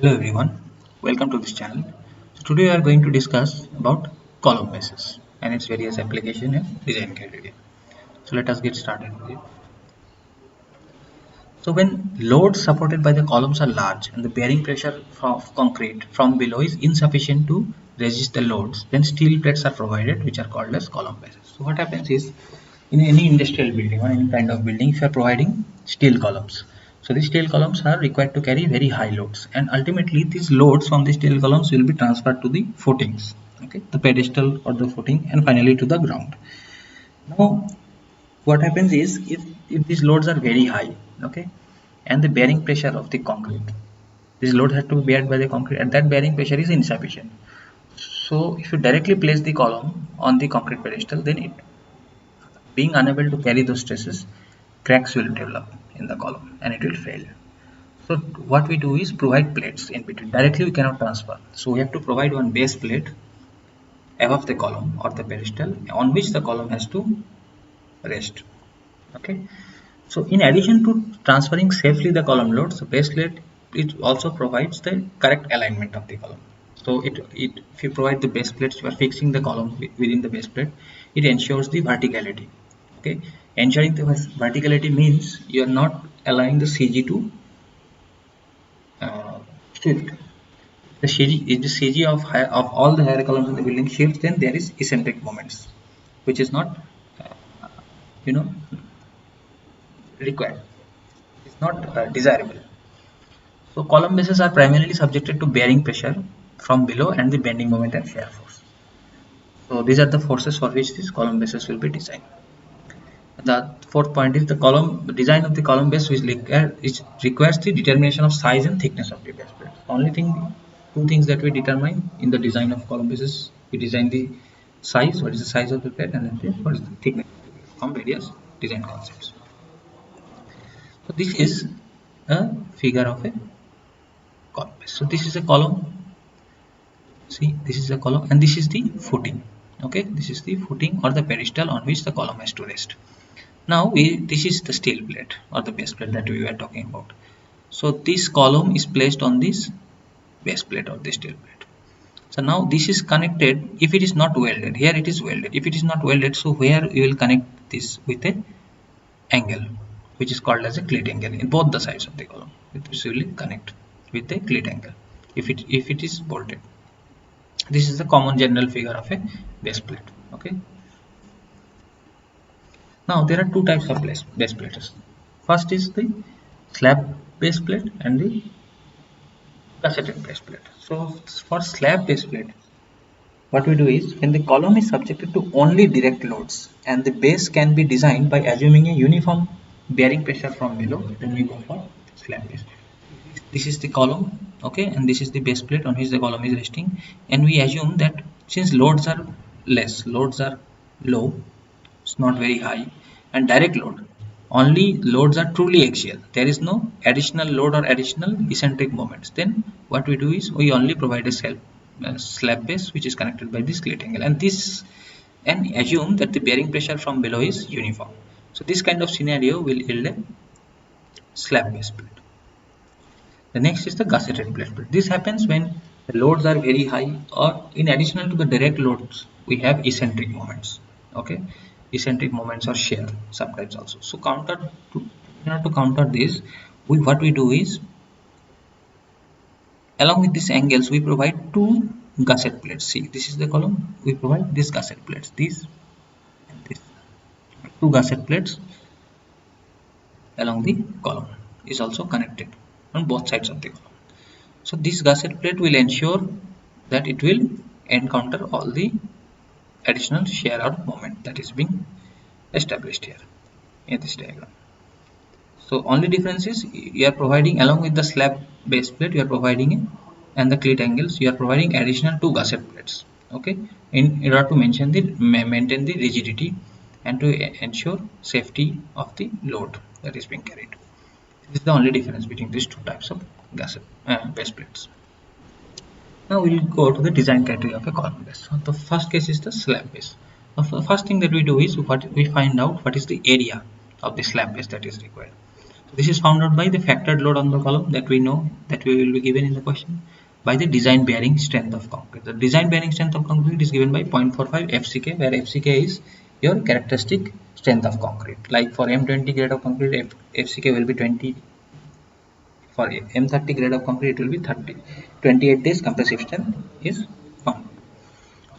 Hello everyone, welcome to this channel. So today we are going to discuss about column bases and its various application and design criteria. So let us get started with it. So when loads supported by the columns are large and the bearing pressure of concrete from below is insufficient to resist the loads, then steel plates are provided, which are called as column bases. So what happens is, in any industrial building or any kind of building, if you are providing steel columns, so these steel columns are required to carry very high loads, and ultimately these loads from the steel columns will be transferred to the footings, okay, the pedestal or the footing, and finally to the ground. Now what happens is, if these loads are very high, okay, and the bearing pressure of the concrete, this load has to be bared by the concrete, and that bearing pressure is insufficient. So if you directly place the column on the concrete pedestal, then it being unable to carry those stresses, cracks will develop in the column and it will fail. So what we do is provide plates in between. Directly we cannot transfer, so we have to provide one base plate above the column or the pedestal on which the column has to rest. Okay, so in addition to transferring safely the column loads, the base plate, it also provides the correct alignment of the column. So if you provide the base plates, you are fixing the column within the base plate. It ensures the verticality. Okay, ensuring the verticality means you are not allowing the CG to shift. The CG is the CG of all the higher columns in the building shifts, then there is eccentric moments, which is not you know required. It's not desirable. So column bases are primarily subjected to bearing pressure from below and the bending moment and shear force. So these are the forces for which these column bases will be designed. The fourth point is the column design of the column base, which requires the determination of size and thickness of the base plate. Only thing, two things that we determine in the design of column bases: we design the size, what is the size of the plate, and then what is the thickness from various design concepts. So this is a figure of a column base. So this is a column. See, this is the column and this is the footing. Okay, this is the footing or the pedestal on which the column has to rest. Now this is the steel plate or the base plate that we were talking about. So this column is placed on this base plate or the steel plate. So now this is connected. If it is not welded, here it is welded. If it is not welded, so where we will connect this with a angle, which is called as a cleat angle in both the sides of the column. This will connect with a cleat angle if it is bolted. This is the common general figure of a base plate. Okay, now there are two types of base plates. First is the slab base plate and the gusseted base plate. So for slab base plate, what we do is, when the column is subjected to only direct loads and the base can be designed by assuming a uniform bearing pressure from below, then we go for slab base. This is the column, okay, and this is the base plate on which the column is resting, and we assume that since loads are loads are low, it's not very high, and direct load, only loads are truly axial, there is no additional load or additional eccentric moments, then what we do is we only provide a slab base which is connected by this cleat angle, and assume that the bearing pressure from below is uniform. So this kind of scenario will yield a slab base plate. The next is the gusseted plate. This happens when the loads are very high, or in addition to the direct loads, we have eccentric moments. Okay, eccentric moments or shear sometimes also. So in order to counter this, what we do is, along with these angles, we provide two gusset plates. See, this is the column. We provide these gusset plates. These and this, two gusset plates along the column is also connected on both sides of the column. So this gusset plate will ensure that it will encounter all the additional shear or moment that is being established here in this diagram. So only difference is, you are providing, along with the slab base plate, you are providing and the cleat angles, you are providing additional two gusset plates. Okay, in order to maintain the rigidity and to ensure safety of the load that is being carried. This is the only difference between these two types of base plates. Now we will go to the design criteria of a column base. So the first case is the slab base. Now the first thing that we do is, we find out what is the area of the slab base that is required. This is found out by the factored load on the column that we know that we will be given in the question by the design bearing strength of concrete. The design bearing strength of concrete is given by 0.45 FCK, where FCK is your characteristic strength of concrete. Like for M20 grade of concrete, FCK will be 20. For M30 grade of concrete, it will be 30. 28 days compressive strength is found.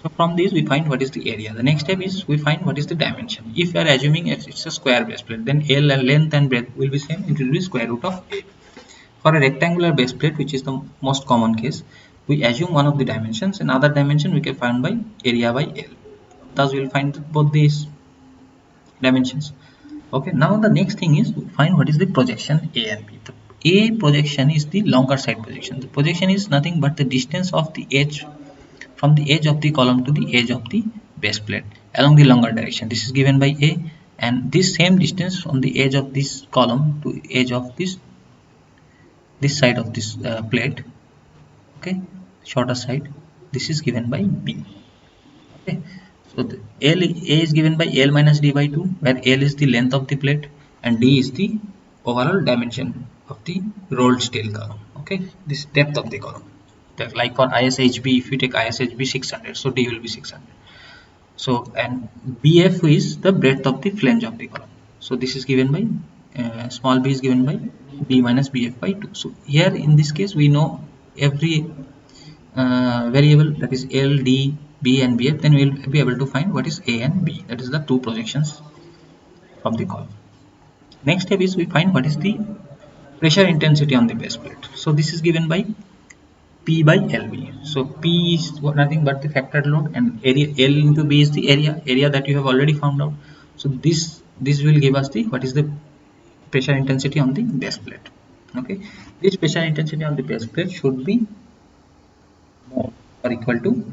So from this we find what is the area. The next step is we find what is the dimension. If we are assuming it's a square base plate, then L length and breadth will be same. It will be square root of A. For a rectangular base plate, which is the most common case, we assume one of the dimensions, and other dimension we can find by area by L. Thus we will find both these dimensions. Okay, now the next thing is find what is the projection A and B. The A projection is the longer side projection. The projection is nothing but the distance of the edge from the edge of the column to the edge of the base plate along the longer direction. This is given by A, and this same distance from the edge of this column to edge of this side of this plate, okay, shorter side, this is given by B. Okay, so the A is given by L minus D by 2, where L is the length of the plate and D is the overall dimension of the rolled steel column. Okay, this depth of the column. Like for ISHB, if you take ISHB 600, so D will be 600. So, and BF is the breadth of the flange of the column. So this is given by small b is given by B minus BF by 2. So here in this case we know every variable, that is L, D, B and BF, then we will be able to find what is A and B, that is the two projections from the column. Next step is we find what is the pressure intensity on the base plate. So this is given by P by LB. So P is nothing but the factored load, and area L into B is the area that you have already found out. So this will give us the what is the pressure intensity on the base plate. Okay, this pressure intensity on the base plate should be more or equal to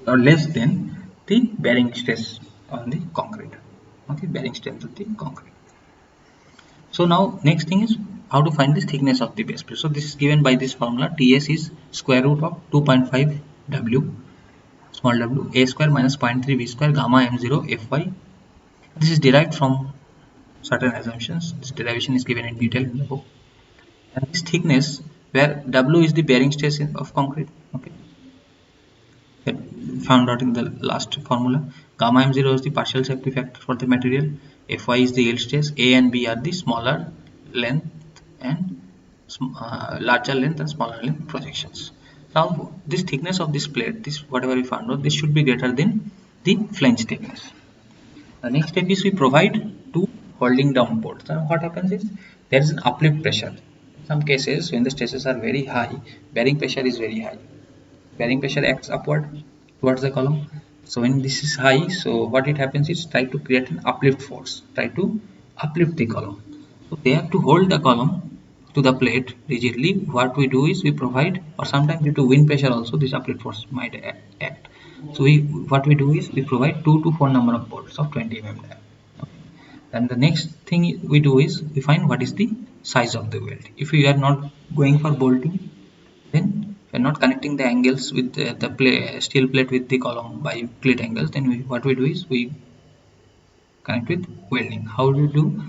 or less than the bearing stress on the concrete. Okay, bearing strength of the concrete. So now next thing is how to find this thickness of the base plate. So this is given by this formula. TS is square root of 2.5 W small w A square minus 0.3 V square gamma M0 Fy. This is derived from certain assumptions. This derivation is given in detail in the book. And this thickness, where W is the bearing stress of concrete, okay, that found out in the last formula. Gamma M0 is the partial safety factor for the material. Fy is the yield stress. A and B are the smaller length and larger length and smaller length projections. Now this thickness of this plate, this whatever we found out, this should be greater than the flange thickness. The next step is we provide two holding down bolts. Now what happens is there is an uplift pressure. In some cases when the stresses are very high, bearing pressure is very high. Bearing pressure acts upward towards the column. So when this is high, so what it happens is try to create an uplift force, try to uplift the column. So they have to hold the column to the plate rigidly. What we do is we provide, or sometimes due to wind pressure also this uplift force might act. So what we do is we provide 2 to 4 number of bolts of 20 mm diameter. And the next thing we do is we find what is the size of the weld. If we are not going for bolting, then we are not connecting the angles with the steel plate with the column by plate angles, then what we do is we connect with welding. How do we do?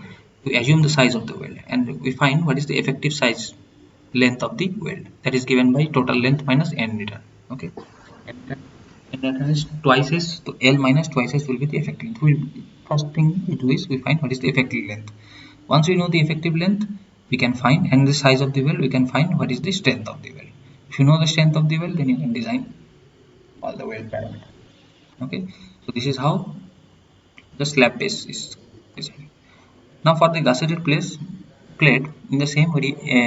We assume the size of the weld and we find what is the effective size length of the weld, that is given by total length minus n return. Okay, n return is twice s, so L minus twice s will be the effective length. First thing we do is we find what is the effective length. Once we know the effective length, we can find, and the size of the weld, we can find what is the strength of the weld. If you know the strength of the weld, then you can design all the weld parameters. Okay, so this is how the slab base is designed. Now for the gusseted plate, in the same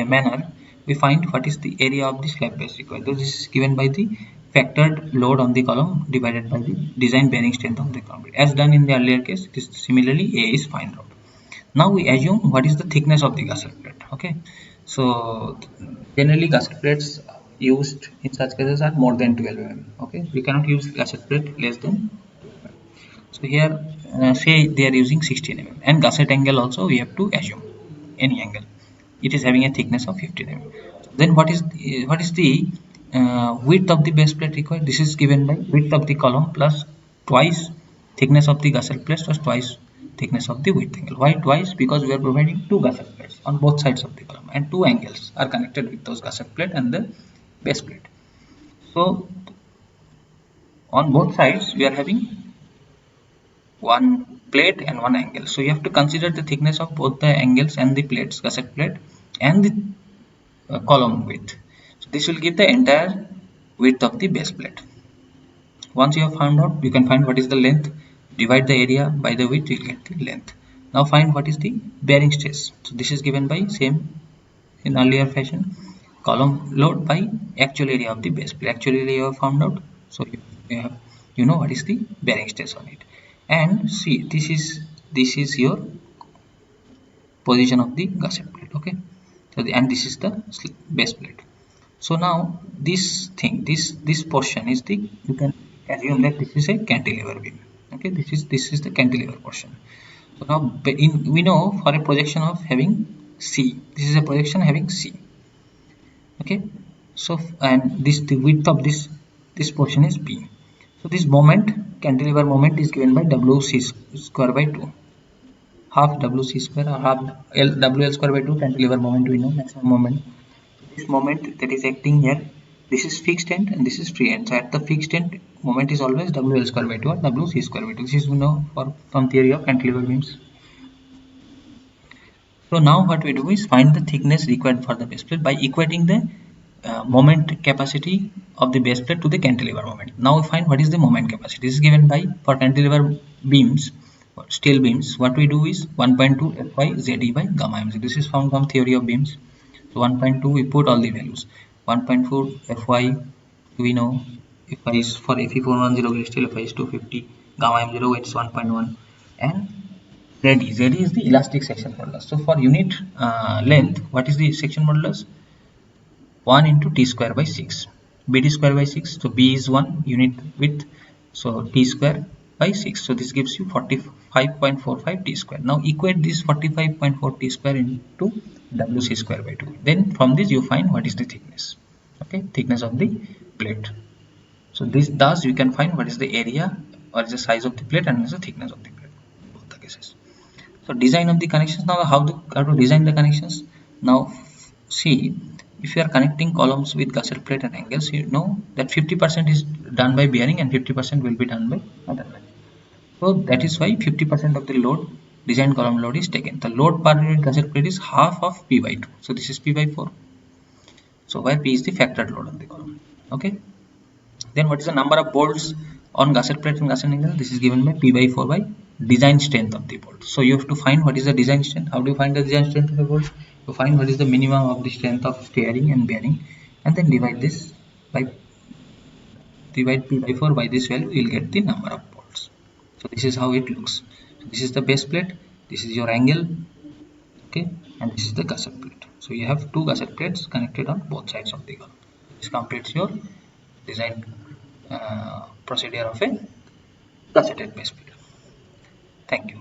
manner, we find what is the area of the slab base required. This is given by the factored load on the column divided by the design bearing strength of the concrete. As done in the earlier case, it is similarly A is found out. Now we assume what is the thickness of the gusset plate. Okay, so generally gusset plates used in such cases are more than 12 mm. Okay, we cannot use gusset plate less than 12 mm. So here say they are using 16 mm, and gusset angle also we have to assume any angle. It is having a thickness of 15 mm. Then what is the width of the base plate required? This is given by width of the column plus twice thickness of the gusset plate plus twice thickness of the width angle. Why twice? Because we are providing two gusset plates on both sides of the column, and two angles are connected with those gusset plate and the base plate. So on both sides we are having one plate and one angle. So you have to consider the thickness of both the angles and the plates, gusset plate and the column width. So this will give the entire width of the base plate. Once you have found out, you can find what is the length, divide the area by the width, you will get the length. Now find what is the bearing stress. So this is given by same in earlier fashion, column load by actual area of the base plate. Actual area you have found out, so you know what is the bearing stress on it. And see, this is your position of the gusset plate. Okay, so and this is the base plate. So now this portion is the, you can assume that this is a cantilever beam. Okay, this is the cantilever portion. So now we know for a projection of having C, this is a projection having C. Okay, so and the width of this portion is B. So this moment, cantilever moment, is given by WC square by 2. Half WC square or half WL square by 2, cantilever moment we know, maximum moment. This moment that is acting here, this is fixed end and this is free end. So at the fixed end, moment is always WL square by 2 or WC square by 2. This is we know from theory of cantilever beams. So now what we do is find the thickness required for the base plate by equating the moment capacity of the base plate to the cantilever moment. Now we find what is the moment capacity. This is given by, for cantilever beams, steel beams, what we do is 1.2 Fy Ze by gamma mg. This is found from theory of beams. So 1.2 we put all the values. 1.4 Fy we know, Fy is for Fe410 gauge steel, Fy is 250, gamma m0 it's 1.1, and Z is the elastic section modulus. So for unit length, what is the section modulus? 1 into T square by 6. BD square by 6. So B is 1 unit width. So T square by 6. So this gives you 45.45 T square. Now equate this 45.4 T square into WC square by 2. Then from this you find what is the thickness. Okay, thickness of the plate. So this thus you can find what is the area or is the size of the plate and the thickness of the plate in both the cases. So design of the connections. Now how to design the connections. Now see, if you are connecting columns with gusset plate and angles, you know that 50% is done by bearing and 50% will be done by other means. So that is why 50% of the load, design column load, is taken. The load per unit gusset plate is half of P by 2. So this is P by 4. So where P is the factored load on the column. Okay. Then what is the number of bolts on gusset plate and gusset angle? This is given by P by 4 by design strength of the bolt. So you have to find what is the design strength. How do you find the design strength of the bolt? You find what is the minimum of the strength of steering and bearing, and then divide this by P by 4 by this value. You will get the number of bolts. So this is how it looks. So this is the base plate. This is your angle. Okay, and this is the gusset plate. So you have two gusset plates connected on both sides of the column. This completes your design procedure of a gusseted base plate. Thank you.